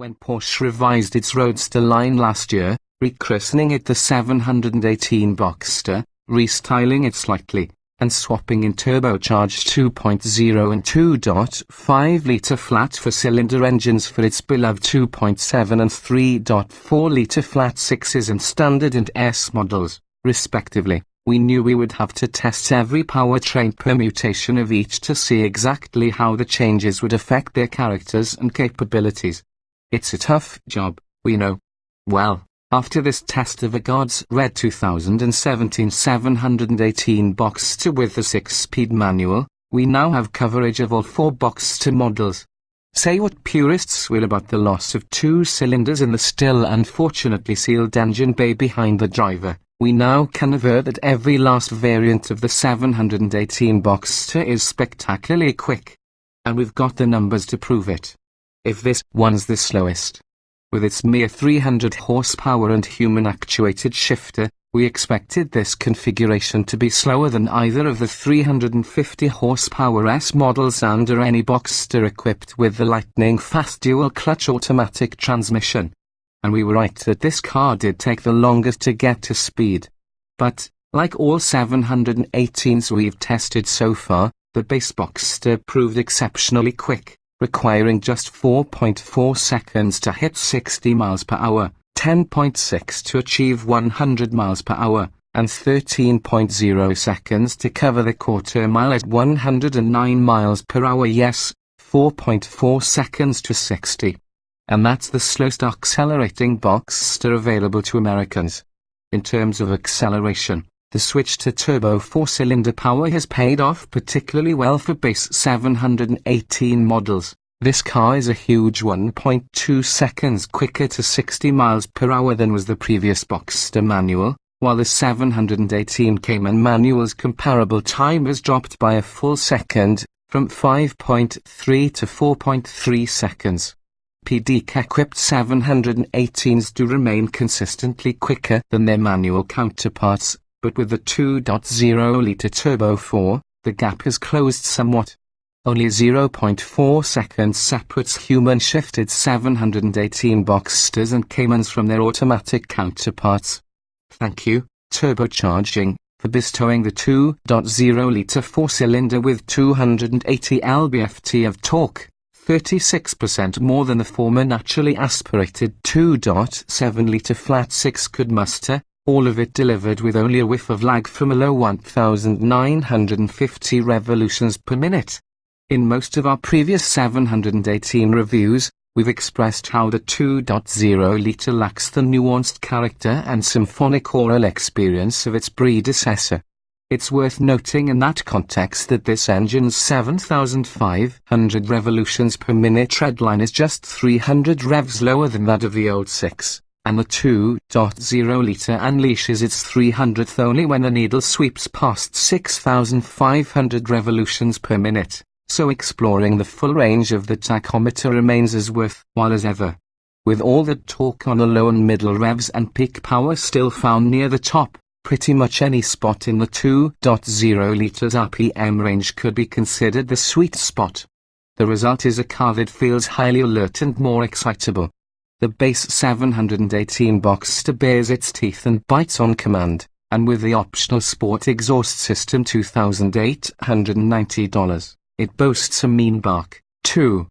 When Porsche revised its Roadster line last year, rechristening it the 718 Boxster, restyling it slightly, and swapping in turbocharged 2.0 and 2.5-litre flat four-cylinder engines for its beloved 2.7 and 3.4-litre flat sixes and standard and S models, respectively, we knew we would have to test every powertrain permutation of each to see exactly how the changes would affect their characters and capabilities. It's a tough job, we know. Well, after this test of a God's Red 2017 718 Boxster with the 6-speed manual, we now have coverage of all 4 Boxster models. Say what purists will about the loss of 2 cylinders in the still unfortunately sealed engine bay behind the driver, we now can aver that every last variant of the 718 Boxster is spectacularly quick. And we've got the numbers to prove it. If this one's the slowest, with its mere 300 horsepower and human-actuated shifter, we expected this configuration to be slower than either of the 350 horsepower S models and or any Boxster equipped with the lightning-fast dual-clutch automatic transmission. And we were right that this car did take the longest to get to speed. But, like all 718s we've tested so far, the base Boxster proved exceptionally quick, requiring just 4.4 seconds to hit 60 miles per hour, 10.6 to achieve 100 miles per hour, and 13.0 seconds to cover the quarter mile at 109 miles per hour. Yes, 4.4 seconds to 60. And that's the slowest accelerating Boxster available to Americans. In terms of acceleration, the switch to turbo 4-cylinder power has paid off particularly well for base 718 models. This car is a huge 1.2 seconds quicker to 60 miles per hour than was the previous Boxster manual, while the 718 Cayman manual's comparable time has dropped by a full second, from 5.3 to 4.3 seconds. PDK-equipped 718s do remain consistently quicker than their manual counterparts, but with the 2.0-litre Turbo 4, the gap has closed somewhat. Only 0.4 seconds separates human-shifted 718 Boxsters and Caymans from their automatic counterparts. Thank you, turbocharging, for bestowing the 2.0-litre four-cylinder with 280 lb-ft of torque, 36% more than the former naturally aspirated 2.7-litre flat six could muster. All of it delivered with only a whiff of lag from a low 1,950 revolutions per minute. In most of our previous 718 reviews, we've expressed how the 2.0-litre lacks the nuanced character and symphonic oral experience of its predecessor. It's worth noting in that context that this engine's 7,500 revolutions per minute treadline is just 300 revs lower than that of the old 6. And the 2.0-litre unleashes its 300th only when the needle sweeps past 6,500 revolutions per minute, so exploring the full range of the tachometer remains as worthwhile as ever. With all the torque on the low and middle revs and peak power still found near the top, pretty much any spot in the 2.0-litre's RPM range could be considered the sweet spot. The result is a car that feels highly alert and more excitable. The base 718 Boxster bares its teeth and bites on command, and with the optional sport exhaust system $2,890, it boasts a mean bark, too.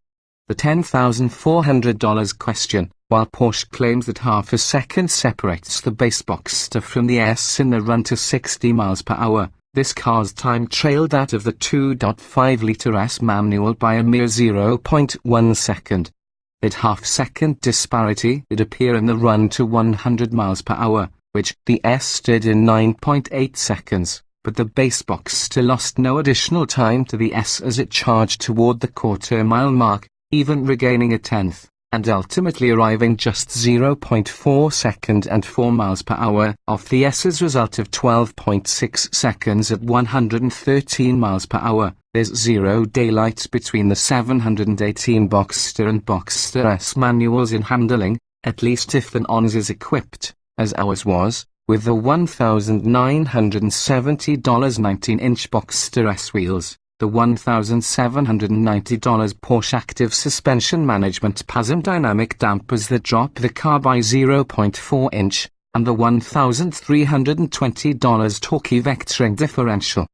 The $10,400 question, while Porsche claims that half a second separates the base Boxster from the S in the run to 60 miles per hour, this car's time trailed that of the 2.5-litre S manual by a mere 0.1 second. That half-second disparity would appear in the run to 100 miles per hour, which the S did in 9.8 seconds, but the base Boxster lost no additional time to the S as it charged toward the quarter-mile mark, even regaining a tenth, and ultimately arriving just 0.4 seconds and 4 miles per hour off the S's result of 12.6 seconds at 113 miles per hour. There's zero daylight between the 718 Boxster and Boxster S manuals in handling, at least if the ONS is equipped, as ours was, with the $1,970 19-inch Boxster S wheels, The $1,790 Porsche Active Suspension Management PASM dynamic dampers that drop the car by 0.4 inch, and the $1,320 Torque vectoring differential.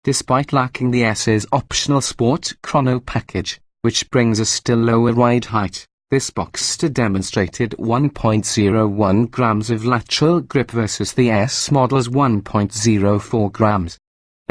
Despite lacking the S's optional Sport Chrono package, which brings a still lower ride height, this Boxster demonstrated 1.01 grams of lateral grip versus the S model's 1.04 grams.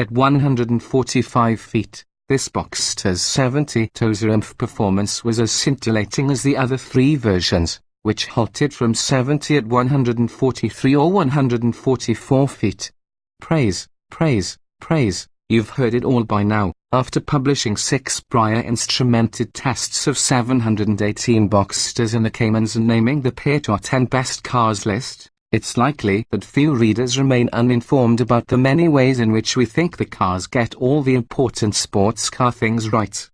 At 145 feet, this Boxster's 70 oomph performance was as scintillating as the other three versions, which halted from 70 at 143 or 144 feet. Praise, praise, praise. You've heard it all by now. After publishing 6 prior instrumented tests of 718 Boxsters and the Caymans and naming the pair to our 10 best cars list, it's likely that few readers remain uninformed about the many ways in which we think the cars get all the important sports car things right.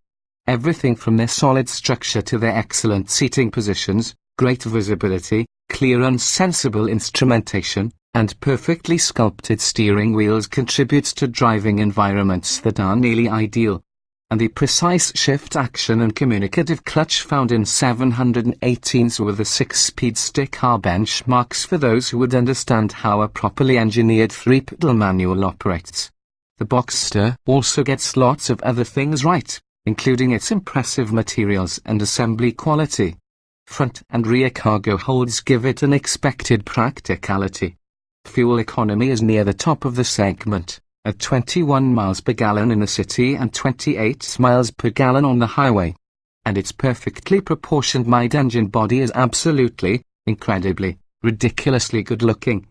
Everything from their solid structure to their excellent seating positions, great visibility, clear and sensible instrumentation, and perfectly sculpted steering wheels contributes to driving environments that are nearly ideal. And the precise shift action and communicative clutch found in 718s were the 6-speed stick car benchmarks for those who would understand how a properly engineered 3-pedal manual operates. The Boxster also gets lots of other things right, including its impressive materials and assembly quality. Front and rear cargo holds give it an expected practicality. Fuel economy is near the top of the segment, at 21 miles per gallon in the city and 28 miles per gallon on the highway. And its perfectly proportioned mid-engine body is absolutely, incredibly, ridiculously good looking.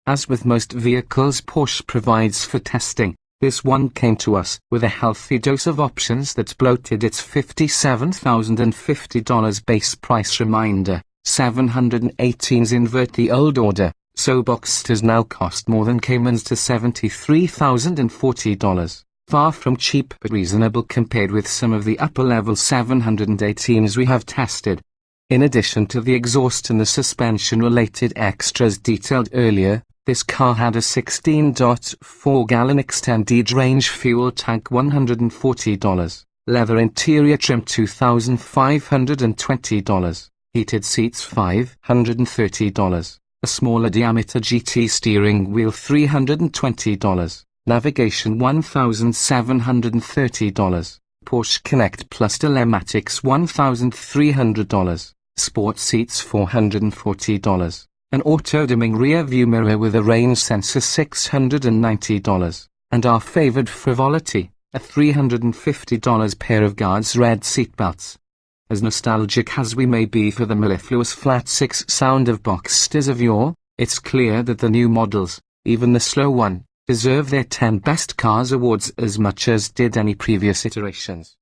As with most vehicles Porsche provides for testing, this one came to us with a healthy dose of options that bloated its $57,050 base price. Reminder, 718s invert the old order, so Boxsters now cost more than Caymans to $73,040. Far from cheap but reasonable compared with some of the upper-level 718s we have tested. In addition to the exhaust and the suspension-related extras detailed earlier, this car had a 16.4-gallon extended range fuel tank $140, leather interior trim $2,520, heated seats $530, a smaller diameter GT steering wheel $320, navigation $1,730, Porsche Connect Plus telematics $1,300, sport seats $440, an auto-dimming rear-view mirror with a rain sensor $690, and our favored frivolity, a $350 pair of Guards red seatbelts. As nostalgic as we may be for the mellifluous flat-six sound of Boxsters of yore, it's clear that the new models, even the slow one, deserve their 10 Best Cars awards as much as did any previous iterations.